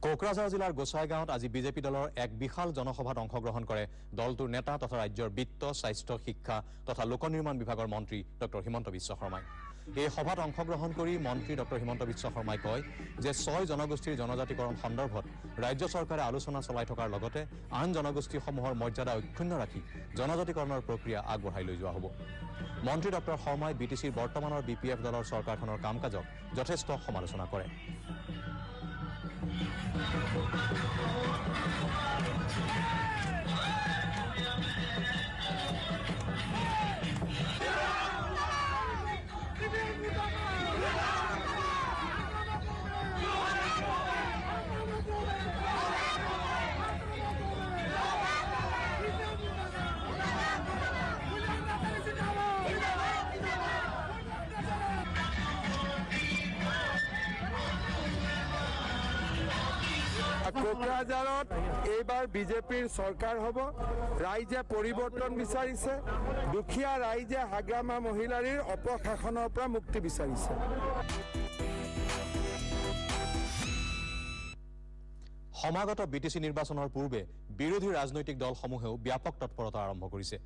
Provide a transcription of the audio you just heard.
কোকৰাঝাৰ জিলাৰ গোসাইগাঁৱত আজি বিজেপি দলৰ এক বিশাল জনসভাত অংশগ্ৰহণ কৰে দলটোৰ নেতা তথা ৰাজ্যৰ বিত্ত, স্বাস্থ্য, শিক্ষা তথা লোক নিৰ্মাণ বিভাগৰ মন্ত্ৰী ডক্টৰ হিমন্ত বিশ্ব শৰ্মাই। এই সভাত অংশগ্ৰহণ কৰি মন্ত্ৰী ডক্টৰ হিমন্ত বিশ্ব শৰ্মাই কয় যে 6 জনগোষ্ঠীৰ জনজাতিকৰণ সন্দৰ্ভত ৰাজ্য চৰকাৰে আলোচনা চলাই থকাৰ লগতে আন জনগোষ্ঠীসমূহৰ মৰ্যাদা অক্ষুণ্ণ ৰাখি জনজাতিকৰণৰ প্ৰক্ৰিয়া আগবঢ়াই লৈ যোৱা হ'ব। মন্ত্ৰী ডক্টৰ শৰ্মাই বিটিচিৰ বৰ্তমানৰ বিপিএফ দলৰ চৰকাৰখনৰ কাম কাজক যথেষ্ট সমালোচনা কৰে। কোকৰাঝাৰত এইবাৰ বিজেপিৰ চৰকাৰ হ'ব। ৰাইজে পৰিৱৰ্তন বিচাৰিছে। দুখীয়া ৰাইজে হাগ্ৰামা মহিলাৰীৰ অপশাসনৰ পৰা মুক্তি বিচাৰিছে। সমাগত বিটিচি নিৰ্বাচনৰ পূৰ্বে বিৰোধী ৰাজনৈতিক দলসমূহেও ব্যাপক তৎপৰতা আৰম্ভ কৰিছে।